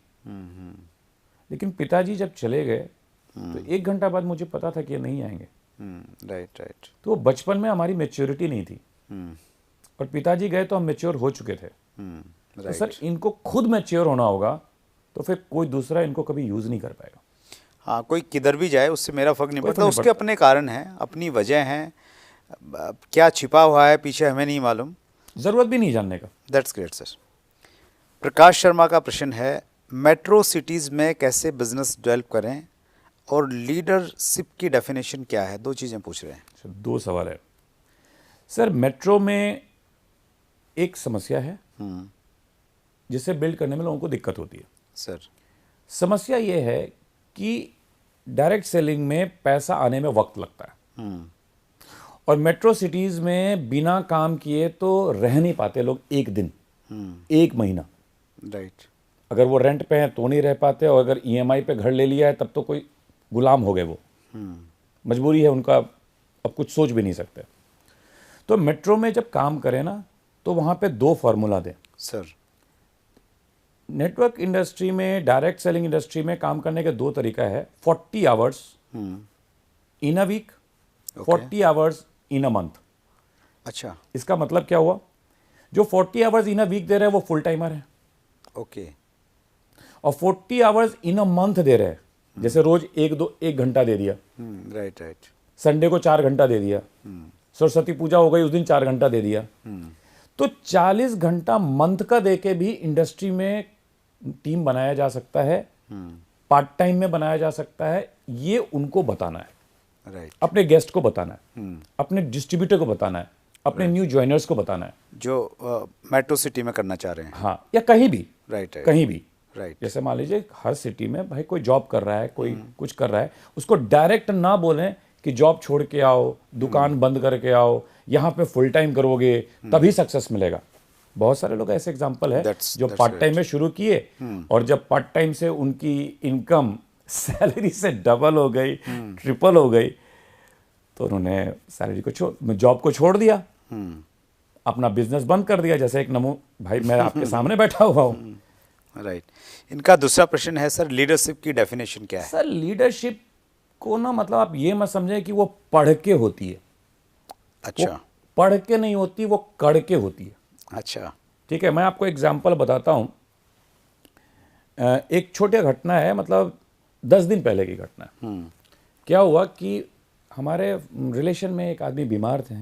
लेकिन पिताजी जब चले गए तो 1 घंटा बाद मुझे पता था कि ये नहीं आएंगे। Right right. तो बचपन में हमारी मैच्योरिटी नहीं थी, और पिताजी गए तो हम मैच्योर हो चुके थे। तो सर इनको खुद मैच्योर होना होगा, तो फिर कोई दूसरा इनको कभी यूज़ नहीं कर पाएगा। हाँ, कोई किधर भी जाए उससे मेरा फ़र्क नहीं कोई पड़ता, फर्क नहीं उसके पड़ता। अपने कारण हैं, अपनी वजह हैं, क्या छिपा हुआ है पीछे हमें नहीं मालूम। ज़रूरत भी नहीं जानने का। That's great sir. Prakash Sharma का प्रश्न है, मेट्रो सिटीज़ में कैसे बिजनेस डेवलप करें और लीडरशिप की डेफिनेशन क्या है? 2 चीज़ें पूछ रहे हैं। सर 2 सवाल है। सर मेट्रो में एक समस्या है जिसे बिल्ड करने में लोगों को दिक्कत होती है। सर, समस्या ये है कि डायरेक्ट सेलिंग में पैसा आने में वक्त लगता है, और मेट्रो सिटीज़ में बिना काम किए तो रह नहीं पाते लोग 1 दिन, 1 महीना। राइट। अगर वो रेंट पे हैं तो नहीं रह पाते, और अगर ईएमआई पे घर ले लिया है तब तो कोई गुलाम हो गए, वो मजबूरी है उनका, अब कुछ सोच भी नहीं सकते। तो मेट्रो में जब काम करें ना तो वहाँ पे 2 फार्मूला दें। सर, नेटवर्क इंडस्ट्री में, डायरेक्ट सेलिंग इंडस्ट्री में काम करने के 2 तरीका है। 40 hours in a week, 40 hours in a month. अच्छा। इसका मतलब क्या हुआ? जो 40 आवर्स इन अ वीक दे रहे हैं वो फुल टाइमर है, ओके। और 40 आवर्स इन अ मंथ दे रहे हैं, जैसे रोज 1 घंटा दे दिया, राइट राइट। संडे को 4 घंटा दे दिया, सरस्वती पूजा हो गई उस दिन 4 घंटा दे दिया, तो 40 घंटा मंथ का देके भी इंडस्ट्री में टीम बनाया जा सकता है, पार्ट टाइम में बनाया जा सकता है। ये उनको बताना है, राइट। अपने गेस्ट को बताना है, अपने डिस्ट्रीब्यूटर को बताना है, अपने न्यू ज्वाइनर्स को बताना है, जो मेट्रो सिटी में करना चाह रहे हैं। हाँ, या कहीं भी, राइट कहीं भी। राइट। जैसे मान लीजिए हर सिटी में भाई कोई जॉब कर रहा है, कोई कुछ कर रहा है, उसको डायरेक्ट ना बोलें कि जॉब छोड़ के आओ, दुकान बंद करके आओ, यहाँ पे फुल टाइम करोगे तभी सक्सेस मिलेगा। बहुत सारे लोग ऐसे एग्जांपल है जो पार्ट टाइम में शुरू किए, और जब पार्ट टाइम से उनकी इनकम सैलरी से डबल हो गई, ट्रिपल हो गई, तो उन्होंने सैलरी को जॉब को छोड़ दिया, अपना बिजनेस बंद कर दिया। जैसे एक नमू भाई मैं आपके सामने बैठा हुआ हूँ। राइट। इनका दूसरा प्रश्न है, सर लीडरशिप की डेफिनेशन क्या है? सर लीडरशिप को ना, मतलब आप ये मत समझें कि वो पढ़ के होती है। अच्छा। वो पढ़ के नहीं होती, वो कड़ के होती है। अच्छा। ठीक है, मैं आपको एग्जांपल बताता हूँ। एक छोटी घटना है, मतलब 10 दिन पहले की घटना है। क्या हुआ कि हमारे रिलेशन में एक आदमी बीमार थे,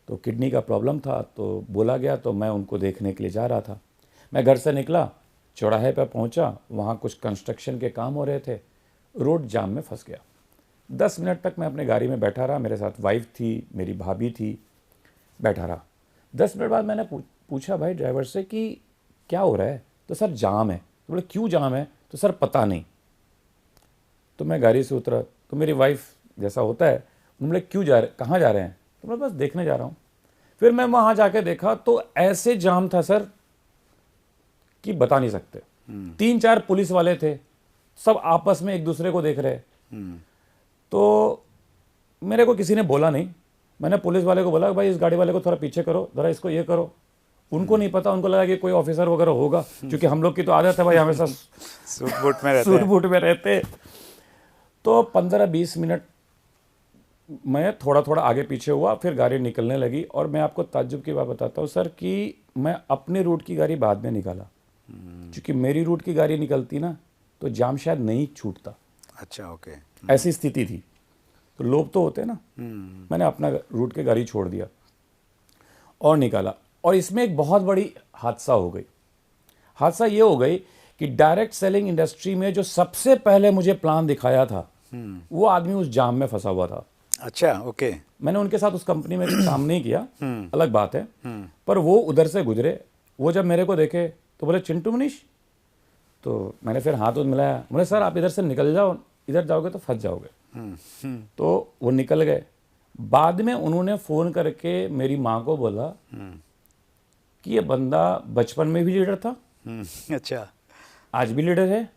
तो किडनी का प्रॉब्लम था, तो बोला गया, तो मैं उनको देखने के लिए जा रहा था। मैं घर से निकला, चौराहे पर पहुंचा, वहाँ कुछ कंस्ट्रक्शन के काम हो रहे थे, रोड जाम में फंस गया। 10 मिनट तक मैं अपने गाड़ी में बैठा रहा, मेरे साथ वाइफ थी, मेरी भाभी थी, बैठा रहा। 10 मिनट बाद मैंने पूछा भाई ड्राइवर से कि क्या हो रहा है? तो सर जाम है। तो बोले क्यों जाम है? तो सर पता नहीं। तो मैं गाड़ी से उतरा, तो मेरी वाइफ जैसा होता है, उन्होंने क्यों जा रहे, कहाँ जा रहे हैं? तो मैं बस देखने जा रहा हूँ। फिर मैं वहाँ जाके देखा तो ऐसे जाम था सर कि बता नहीं सकते। 3-4 पुलिस वाले थे, सब आपस में एक दूसरे को देख रहे। तो मेरे को किसी ने बोला नहीं, मैंने पुलिस वाले को बोला भाई इस गाड़ी वाले को थोड़ा पीछे करो, जरा इसको ये करो। उनको नहीं पता, उनको लगा कि कोई ऑफिसर वगैरह होगा, क्योंकि हम लोग की तो आदत है भाई हमेशा सूट बूट में रहते सूट बूट में रहते। तो 15-20 मिनट मैं थोड़ा थोड़ा आगे पीछे हुआ, फिर गाड़ी निकलने लगी। और मैं आपको ताज्जुब की बात बताता हूँ सर कि मैं अपने रूट की गाड़ी बाद में निकाला, क्योंकि मेरी रूट की गाड़ी निकलती ना तो जाम शायद नहीं छूटता। अच्छा, ओके। ऐसी स्थिति थी। तो लोग तो होते ना, मैंने अपना रूट के गाड़ी छोड़ दिया और निकाला। और इसमें एक बहुत बड़ी हादसा हो गई। हादसा ये हो गई कि डायरेक्ट सेलिंग इंडस्ट्री में जो सबसे पहले मुझे प्लान दिखाया था, वो आदमी उस जाम में फंसा हुआ था। अच्छा, ओके। मैंने उनके साथ उस कंपनी में काम नहीं किया, अलग बात है, पर वो उधर से गुजरे। वो जब मेरे को देखे तो बोले चिंटू मनीष। तो मैंने फिर हाथ मिलाया, बोले सर आप इधर से निकल जाओ, इधर जाओगे तो फंस जाओगे। तो वो निकल गए। बाद में उन्होंने फ़ोन करके मेरी माँ को बोला कि ये बंदा बचपन में भी लीडर था, अच्छा, आज भी लीडर है,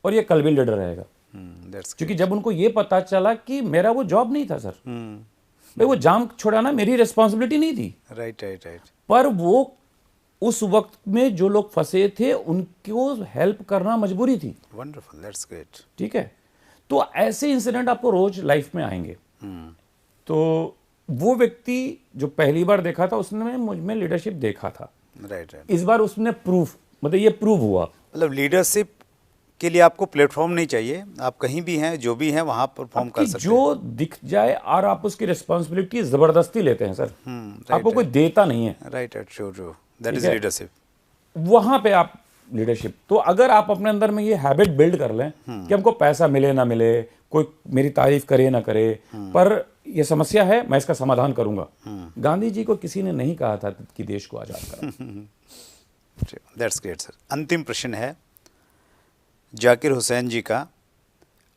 और ये कल भी लीडर रहेगा। क्योंकि जब उनको ये पता चला कि मेरा वो जॉब नहीं था सर, भाई वो जाम छुड़ाना मेरी रिस्पॉन्सिबिलिटी नहीं थी। Right right right. पर वो उस वक्त में जो लोग फंसे थे उनको हेल्प करना मजबूरी थी। Wonderful, that's great. ठीक है, तो ऐसे इंसिडेंट आपको रोज लाइफ में आएंगे। तो वो व्यक्ति जो पहली बार देखा था उसने मुझ में लीडरशिप देखा था। Right right. इस बार उसने प्रूफ, मतलब ये प्रूव हुआ। मतलब लीडरशिप के लिए आपको प्लेटफॉर्म नहीं चाहिए, आप कहीं भी हैं, जो भी हैं वहाँ परफॉर्म कर सकते हैं। जो दिख जाए और आप उसकी रिस्पॉन्सिबिलिटी जबरदस्ती लेते हैं सर, आपको कोई देता नहीं है। Right right, sure true, that is leadership. वहां पे आप लीडरशिप, तो अगर आप अपने अंदर में ये हैबिट बिल्ड कर लें कि हमको पैसा मिले ना मिले, कोई मेरी तारीफ करे ना करे, पर ये समस्या है मैं इसका समाधान करूंगा। गांधी जी को किसी ने नहीं कहा था कि देश को आजाद करा। That's great sir. अंतिम प्रश्न है जाकिर हुसैन जी का,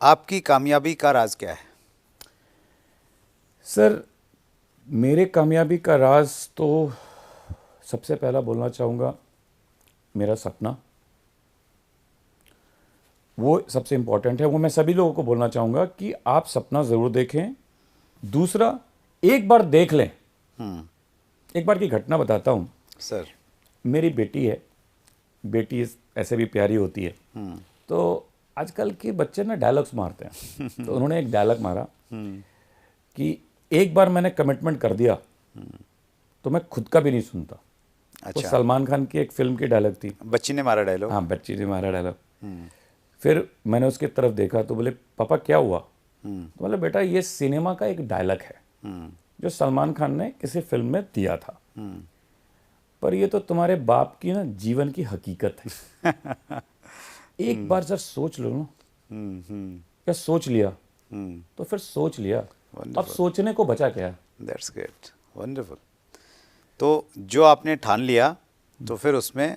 आपकी कामयाबी का राज क्या है? सर मेरे कामयाबी का राज तो सबसे पहला बोलना चाहूँगा मेरा सपना, वो सबसे इम्पोर्टेंट है। वो मैं सभी लोगों को बोलना चाहूँगा कि आप सपना ज़रूर देखें। दूसरा, एक बार देख लें। एक बार की घटना बताता हूँ सर। मेरी बेटी है, बेटी ऐसे भी प्यारी होती है। तो आजकल के बच्चे ना डायलॉग्स मारते हैं। तो उन्होंने एक डायलॉग मारा कि एक बार मैंने कमिटमेंट कर दिया तो मैं खुद का भी नहीं सुनता। अच्छा। तो सलमान खान की एक फिल्म की डायलॉग थी। बच्ची ने मारा डायलॉग? हाँ, बच्ची ने मारा डायलॉग। फिर मैंने उसकी तरफ देखा तो बोले पापा क्या हुआ? तो बोले बेटा ये सिनेमा का एक डायलॉग है जो सलमान खान ने किसी फिल्म में दिया था, पर ये तो तुम्हारे बाप की ना जीवन की हकीकत है। एक बार जब सोच लो ना, क्या सोच लिया तो फिर सोच लिया, अब सोचने को बचा क्या? That's great, wonderful. तो जो आपने ठान लिया तो फिर उसमें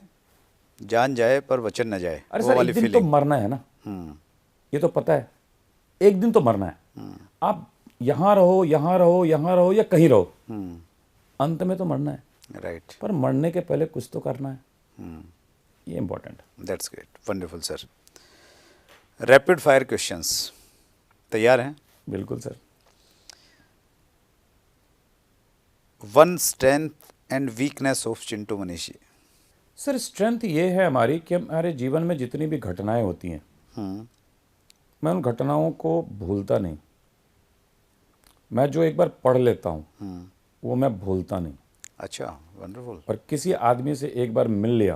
जान जाए पर वचन न जाए, अरे वो सर वाली एक दिन तो फीलिंग। मरना है ना, ये तो पता है, एक दिन तो मरना है। आप यहाँ रहो, यहाँ रहो, यहाँ रहो या कहीं रहो, अंत में तो मरना है। राइट। पर मरने के पहले कुछ तो करना है, ये इंपॉर्टेंट है। That's great, wonderful sir. Rapid fire questions तैयार हैं? बिल्कुल sir. One strength and weakness of Chintu Manish. Sir strength ये है हमारी कि हमारे जीवन में जितनी भी घटनाएं होती हैं, मैं उन घटनाओं को भूलता नहीं। मैं जो एक बार पढ़ लेता हूँ वो मैं भूलता नहीं। अच्छा, वंडरफुल। और किसी आदमी से एक बार मिल लिया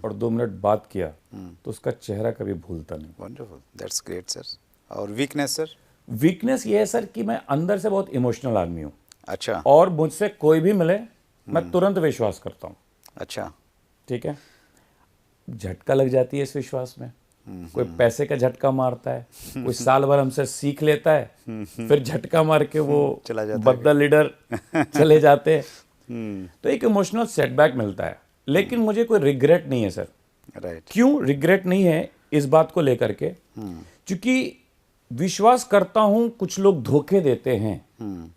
और 2 मिनट बात किया तो उसका चेहरा कभी भूलता नहीं। Wonderful, that's great sir. और वीकनेस सर? वीकनेस ये है सर कि मैं अंदर से बहुत इमोशनल आदमी हूँ। अच्छा। और मुझसे कोई भी मिले मैं तुरंत विश्वास करता हूँ। अच्छा। ठीक है, झटका लग जाती है इस विश्वास में, कोई पैसे का झटका मारता है, कोई साल भर हमसे सीख लेता है, फिर झटका मार के वो चला जाता है। बदला लीडर चले जाते हैं। तो एक इमोशनल सेटबैक मिलता है, लेकिन मुझे कोई रिग्रेट नहीं है सर। राइट। क्यों रिग्रेट नहीं है इस बात को लेकर के? क्योंकि विश्वास करता हूं कुछ लोग धोखे देते हैं,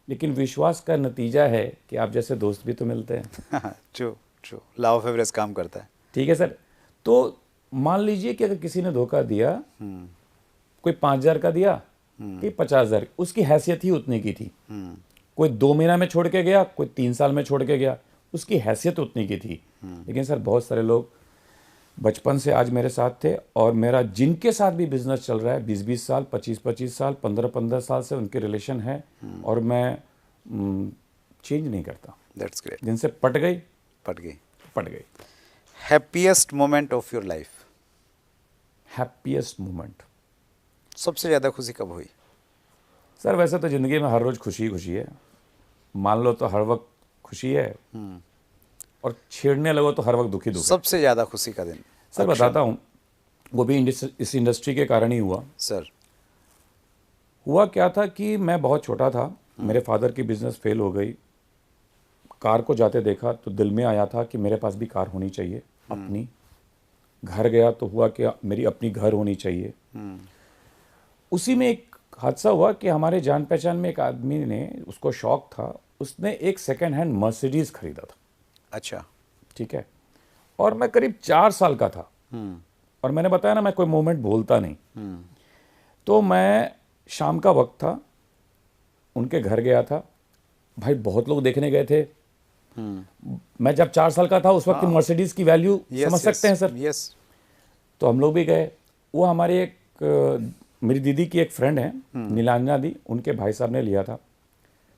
लेकिन विश्वास का नतीजा है कि आप जैसे दोस्त भी तो मिलते हैं। True true, law of average काम करता है। ठीक है सर। तो मान लीजिए कि अगर किसी ने धोखा दिया, कोई 5,000 का दिया कि 50,000, उसकी हैसियत ही उतने की थी। कोई 2 महीना में छोड़ के गया, कोई 3 साल में छोड़ के गया, उसकी हैसियत उतनी की थी। लेकिन सर बहुत सारे लोग बचपन से आज मेरे साथ थे, और मेरा जिनके साथ भी बिजनेस चल रहा है 20-20 साल, 25-25 साल, 15-15 साल से उनके रिलेशन है, और मैं चेंज नहीं करता। That's great. जिनसे पट गई पट गई। पट गई। Happiest moment of your life? Happiest moment सबसे ज़्यादा खुशी कब हुई? सर वैसे तो ज़िंदगी में हर रोज़ खुशी ही खुशी है, मान लो तो हर वक्त खुशी है, और छेड़ने लगो तो हर वक्त दुखी दुख है। सबसे ज़्यादा खुशी का दिन? सर बताता हूँ, वो भी इस इंडस्ट्री के कारण ही हुआ। सर हुआ क्या था कि मैं बहुत छोटा था, मेरे फादर की बिजनेस फेल हो गई, कार को जाते देखा तो दिल में आया था कि मेरे पास भी कार होनी चाहिए अपनी। घर गया तो हुआ कि मेरी अपनी घर होनी चाहिए। उसी में एक हादसा हुआ कि हमारे जान पहचान में एक आदमी ने, उसको शौक था, उसने एक सेकेंड हैंड मर्सिडीज खरीदा था। अच्छा। ठीक है। और मैं करीब 4 साल का था, और मैंने बताया ना मैं कोई मोमेंट भूलता नहीं। तो मैं शाम का वक्त था, उनके घर गया था। भाई बहुत लोग देखने गए थे। मैं जब 4 साल का था उस वक्त मर्सिडीज की वैल्यू समझ सकते हैं सर। यस। तो हम लोग भी गए। वो हमारे एक मेरी दीदी की एक फ्रेंड है नीलांजना दी, उनके भाई साहब ने लिया था।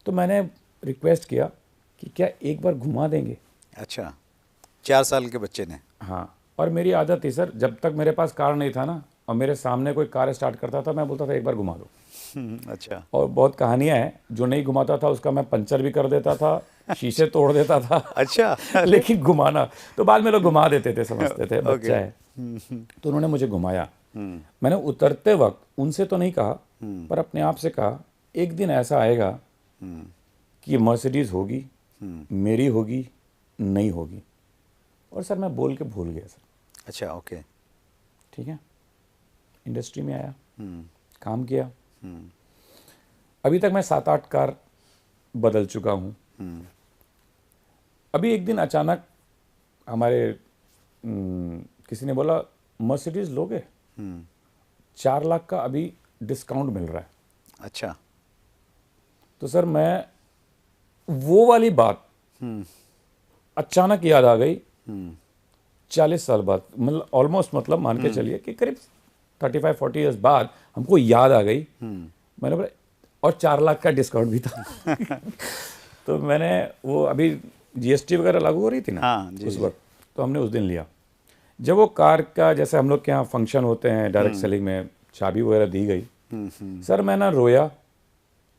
तो मैंने रिक्वेस्ट किया कि क्या एक बार घुमा देंगे। अच्छा, 4 साल के बच्चे ने? हाँ। और मेरी आदत थी सर, जब तक मेरे पास कार नहीं था ना, और मेरे सामने कोई कार स्टार्ट करता था, मैं बोलता था एक बार घुमा दो। अच्छा। और बहुत कहानियां हैं, जो नहीं घुमाता था उसका मैं पंचर भी कर देता था, शीशे तोड़ देता था। अच्छा। लेकिन घुमाना तो बाद में लोग घुमा देते थे, समझते थे बच्चा है। तो उन्होंने मुझे घुमाया। मैंने उतरते वक्त उनसे तो नहीं कहा, पर अपने आप से कहा एक दिन ऐसा आएगा कि ये मर्सिडीज होगी, मेरी होगी, नहीं होगी। और सर मैं बोल के भूल गया सर। अच्छा, ओके। ठीक है। इंडस्ट्री में आया, काम किया। अभी तक मैं 7-8 कार बदल चुका हूँ। अभी एक दिन अचानक हमारे किसी ने बोला मर्सिडीज लोगे, 4 लाख का अभी डिस्काउंट मिल रहा है। अच्छा। तो सर मैं वो वाली बात अचानक याद आ गई। 40 साल बाद, मतलब ऑलमोस्ट, मतलब मान के चलिए कि करीब 35-40 ईयर्स बाद हमको याद आ गई। मैंने बोला, और 4 लाख का डिस्काउंट भी था। तो मैंने वो अभी जीएसटी वगैरह लागू हो रही थी ना, हाँ, जी, उस वक्त, तो हमने उस दिन लिया। जब वो कार का, जैसे हम लोग के यहाँ फंक्शन होते हैं डायरेक्ट सेलिंग में, चाबी वगैरह दी गई, सर मैं ना रोया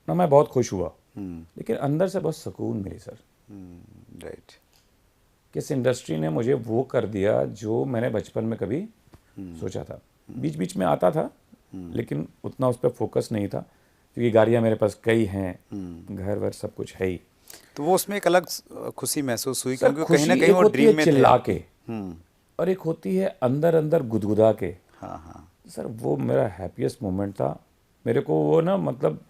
ना मैं बहुत खुश हुआ, लेकिन अंदर से बहुत सुकून मिली सर। राइट। किस इंडस्ट्री ने मुझे वो कर दिया जो मैंने बचपन में कभी सोचा था। बीच बीच में आता था, लेकिन उतना उस पर फोकस नहीं था, क्योंकि गाड़ियाँ मेरे पास कई हैं, घर वर सब कुछ है ही। तो वो उसमें एक अलग खुशी महसूस हुई, सर क्योंकि कहीं ना खुशी कहीं एक वो होती ड्रीम है में चिल्ला थे। के, और एक होती है अंदर अंदर गुदगुदा के। हाँ हाँ। सर वो मेरा हैप्पीएस्ट मोमेंट था। मेरे को वो ना, मतलब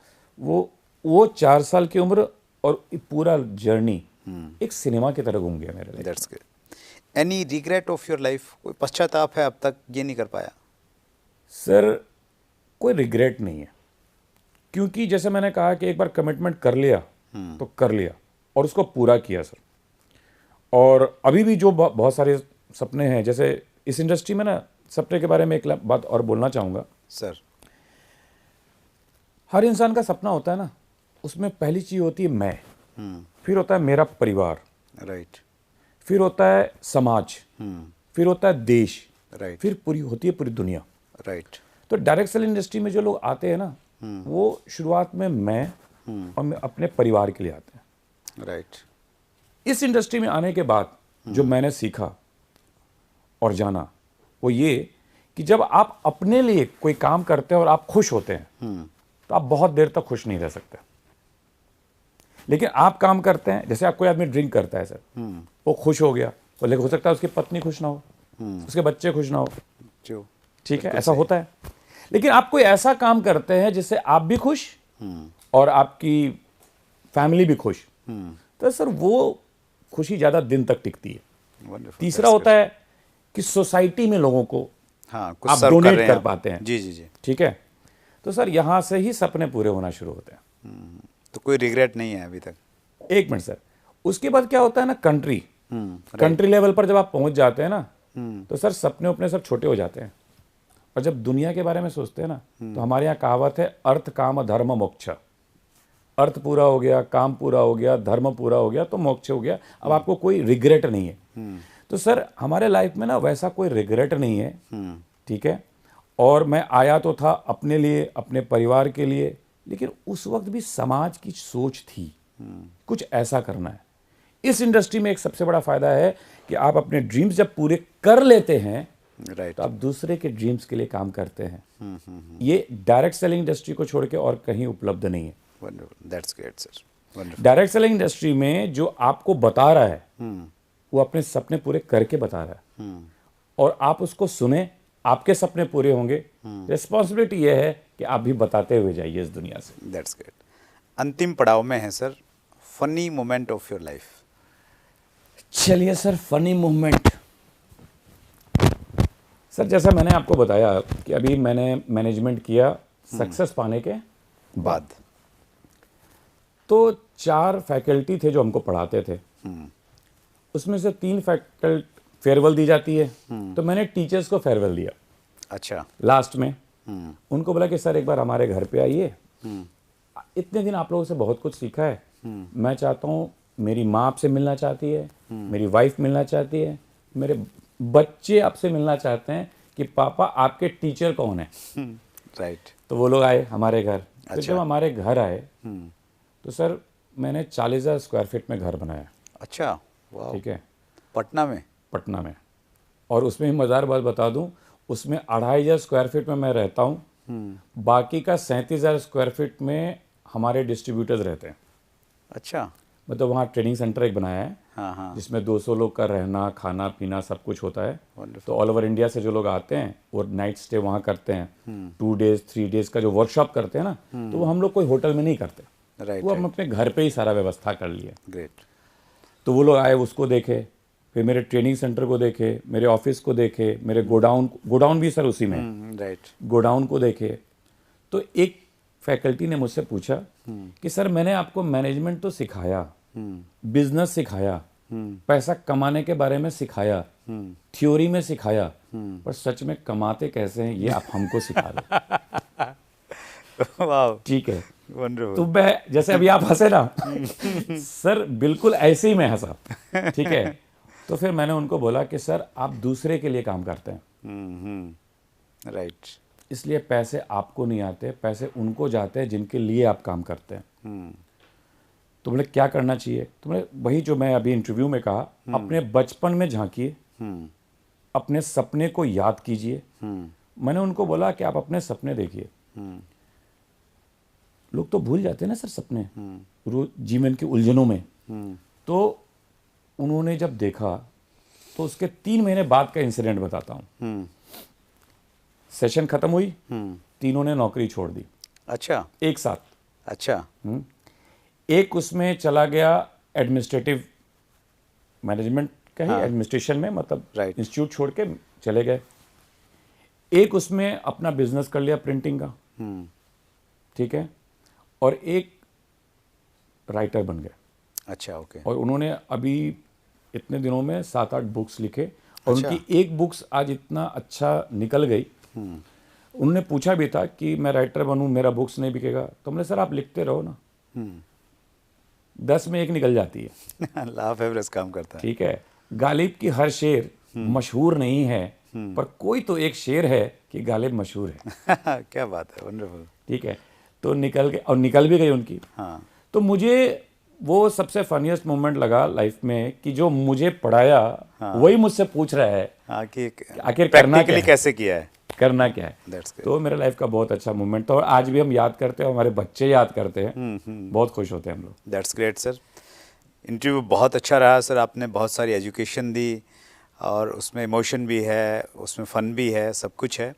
वो 4 साल की उम्र और पूरा जर्नी एक सिनेमा की तरह घूम गया मेरे लिए। That's good. Any regret of your life? कोई पश्चाताप है अब तक ये नहीं कर पाया? सर कोई रिग्रेट नहीं है, क्योंकि जैसे मैंने कहा कि एक बार कमिटमेंट कर लिया तो कर लिया, और उसको पूरा किया सर। और अभी भी जो बहुत सारे सपने हैं, जैसे इस इंडस्ट्री में ना, सपने के बारे में एक बात और बोलना चाहूँगा सर। हर इंसान का सपना होता है ना, उसमें पहली चीज़ होती है मैं, फिर होता है मेरा परिवार, राइट, फिर होता है समाज, फिर होता है देश, राइट, फिर पूरी होती है पूरी दुनिया। राइट। तो डायरेक्ट सेल इंडस्ट्री में जो लोग आते हैं ना, वो शुरुआत में मैं और मैं अपने परिवार के लिए आते हैं। राइट। इस इंडस्ट्री में आने के बाद जो मैंने सीखा और जाना, वो ये कि जब आप अपने लिए कोई काम करते हैं और आप खुश होते हैं तो आप बहुत देर तक खुश नहीं रह सकते। लेकिन आप काम करते हैं, जैसे आप कोई आदमी ड्रिंक करता है सर, वो खुश हो गया, तो लेकिन हो सकता है उसकी पत्नी खुश ना हो, उसके बच्चे खुश ना हो, जो ठीक है, ऐसा होता है। लेकिन आप कोई ऐसा काम करते हैं जिससे आप भी खुश और आपकी फैमिली भी खुश, तो सर वो खुशी ज्यादा दिन तक टिकती है। Wonderful, तीसरा that's होता है कि सोसाइटी में लोगों को हाँ, कुछ आप सर्व कर डोनेट रहे कर हैं आप। पाते हैं, जी जी जी। ठीक है। तो सर यहां से ही सपने पूरे होना शुरू होते हैं। तो कोई रिग्रेट नहीं है अभी तक? एक मिनट सर, उसके बाद क्या होता है ना, right. कंट्री लेवल पर जब आप पहुंच जाते हैं ना, तो सर सपने अपने सब छोटे हो जाते हैं। और जब दुनिया के बारे में सोचते हैं ना, तो हमारे यहाँ कहावत है, अर्थ काम धर्म मोक्ष। अर्थ पूरा हो गया, काम पूरा हो गया, धर्म पूरा हो गया, तो मोक्ष हो गया। अब आपको कोई रिग्रेट नहीं है। तो सर हमारे लाइफ में ना वैसा कोई रिग्रेट नहीं है, ठीक है। और मैं आया तो था अपने लिए, अपने परिवार के लिए, लेकिन उस वक्त भी समाज की सोच थी कुछ ऐसा करना है। इस इंडस्ट्री में एक सबसे बड़ा फायदा है कि आप अपने ड्रीम्स जब पूरे कर लेते हैं, राइट, तो आप दूसरे के ड्रीम्स के लिए काम करते हैं। ये डायरेक्ट सेलिंग इंडस्ट्री को छोड़ के और कहीं उपलब्ध नहीं है। Wonderful, that's great sir, wonderful. Direct selling industry में जो आपको बता रहा है वो अपने सपने पूरे करके बता रहा है, और आप उसको सुने, आपके सपने पूरे होंगे। रिस्पॉन्सिबिलिटी ये है कि आप भी बताते हुए जाइए इस दुनिया से। That's great. अंतिम पड़ाव में है sir, funny moment of your life. चलिए सर, फनी मोमेंट। सर जैसा मैंने आपको बताया कि अभी मैंने मैनेजमेंट किया सक्सेस पाने के बाद, तो 4 फैकल्टी थे जो हमको पढ़ाते थे, उसमें से 3 फैकल्टी फेयरवेल दी जाती है, तो मैंने टीचर्स को फेयरवेल दिया। अच्छा। लास्ट में उनको बोला कि सर एक बार हमारे घर पे आइए, इतने दिन आप लोगों से बहुत कुछ सीखा है, मैं चाहता हूँ, मेरी माँ आपसे मिलना चाहती है, मेरी वाइफ मिलना चाहती है, मेरे बच्चे आपसे मिलना चाहते हैं कि पापा आपके टीचर कौन है। राइट। तो वो लोग आए हमारे घर। अच्छा। तो जब हमारे घर आए तो सर मैंने 40,000 स्क्वायर फीट में घर बनाया। अच्छा, वाह। ठीक है, पटना में? पटना में। और उसमें ही मज़ेदार बात बता दूं, उसमें 2,500 स्क्वायर फीट में मैं रहता हूँ, बाकी का 37,000 स्क्वायर फीट में हमारे डिस्ट्रीब्यूटर्स रहते हैं। अच्छा। मतलब वहाँ ट्रेनिंग सेंटर एक बनाया है, हाँ हाँ, जिसमें 200 लोग का रहना, खाना पीना सब कुछ होता है। Wonderful. तो ऑल ओवर इंडिया से जो लोग आते हैं वो नाइट स्टे वहाँ करते हैं। 2 डेज 3 डेज का जो वर्कशॉप करते हैं ना, तो वो हम लोग कोई होटल में नहीं करते, राइट, वो हम अपने घर पे ही सारा व्यवस्था कर लिए। ग्रेट। तो वो लोग आए, उसको देखे, फिर मेरे ट्रेनिंग सेंटर को देखे, मेरे ऑफिस को देखे, मेरे गोडाउन भी सर उसी में, राइट। गोडाउन को देखे। तो एक फैकल्टी ने मुझसे पूछा कि सर मैंने आपको मैनेजमेंट तो सिखाया, बिजनेस सिखाया, पैसा कमाने के बारे में सिखाया, थ्योरी में सिखाया, पर सच में कमाते कैसे हैं ये आप हमको सिखा दो। वाह, ठीक है। वंडरफुल। तो मैं, जैसे अभी आप हंसे ना सर, बिल्कुल ऐसे ही मैं हंसा। ठीक है। तो फिर मैंने उनको बोला कि सर आप दूसरे के लिए काम करते हैं, राइट। इसलिए पैसे आपको नहीं आते, पैसे उनको जाते हैं जिनके लिए आप काम करते हैं। तो बोले क्या करना चाहिए? तो बोले वही जो मैं अभी इंटरव्यू में कहा, अपने बचपन में झांकिए, अपने सपने को याद कीजिए। मैंने उनको बोला कि आप अपने सपने देखिए। लोग तो भूल जाते हैं ना सर सपने, रोज जीवन की उलझनों में। तो उन्होंने जब देखा, तो उसके 3 महीने बाद का इंसिडेंट बताता हूँ। सेशन खत्म हुई, तीनों ने नौकरी छोड़ दी। अच्छा, एक साथ। अच्छा। एक उसमें चला गया एडमिनिस्ट्रेटिव मैनेजमेंट का ही, एडमिनिस्ट्रेशन में, मतलब Right. इंस्टीट्यूट छोड़ के चले गए। एक उसमें अपना बिजनेस कर लिया प्रिंटिंग का, ठीक है, और एक राइटर बन गए। अच्छा, ओके। और उन्होंने अभी इतने दिनों में 7-8 बुक्स लिखे, और अच्छा। उनकी एक बुक्स आज इतना अच्छा निकल गई। उन्होंने पूछा भी था कि मैं राइटर बनूं, मेरा बुक्स नहीं बिकेगा। तो हमने, सर आप लिखते रहो ना, 10 में 1 निकल जाती है। लाफ एवरेज काम करता है। ठीक है। गालिब की हर शेर मशहूर नहीं है, पर कोई तो एक शेर है कि गालिब मशहूर है। क्या बात है, वंडरफुल। ठीक है। तो निकल गए, और निकल भी गई उनकी। हाँ, तो मुझे वो सबसे फनीएस्ट मोमेंट लगा लाइफ में कि जो मुझे पढ़ाया वही मुझसे पूछ रहा है हाँ, कि आखिर करना क्या प्रैक्टिकली है? कैसे किया है। करना क्या है। That's great. तो मेरे लाइफ का बहुत अच्छा मोमेंट था और आज भी हम याद करते हैं, हमारे बच्चे याद करते हैं, बहुत खुश होते हैं हम लोग। That's great sir. इंटरव्यू बहुत अच्छा रहा सर, आपने बहुत सारी एजुकेशन दी और उसमें इमोशन भी है, उसमें फ़न भी है, सब कुछ है।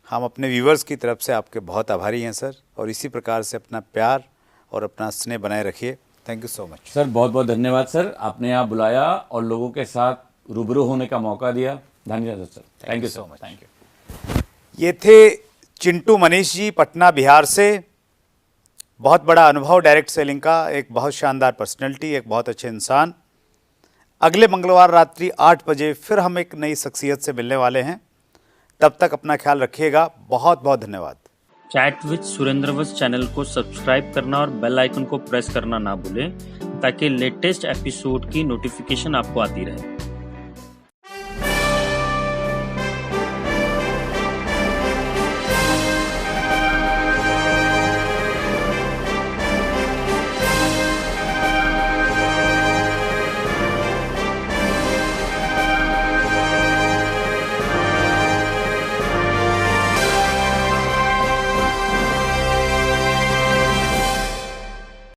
हम अपने व्यूवर्स की तरफ से आपके बहुत आभारी हैं सर, और इसी प्रकार से अपना प्यार और अपना स्नेह बनाए रखिए। Thank you so much sir, बहुत बहुत धन्यवाद सर, आपने यहाँ बुलाया और लोगों के साथ रूबरू होने का मौका दिया। धन्यवाद sir, thank you so much. Thank you. ये थे चिंटू मनीष जी, पटना बिहार से। बहुत बड़ा अनुभव डायरेक्ट सेलिंग का, एक बहुत शानदार पर्सनैलिटी, एक बहुत अच्छे इंसान। अगले मंगलवार रात्रि 8 बजे फिर हम एक नई शख्सियत से मिलने वाले हैं। तब तक अपना ख्याल रखिएगा। बहुत बहुत धन्यवाद। Chat with Surendra Vats channel को सब्सक्राइब करना और बेल आइकन को प्रेस करना ना भूलें, ताकि लेटेस्ट एपिसोड की नोटिफिकेशन आपको आती रहे।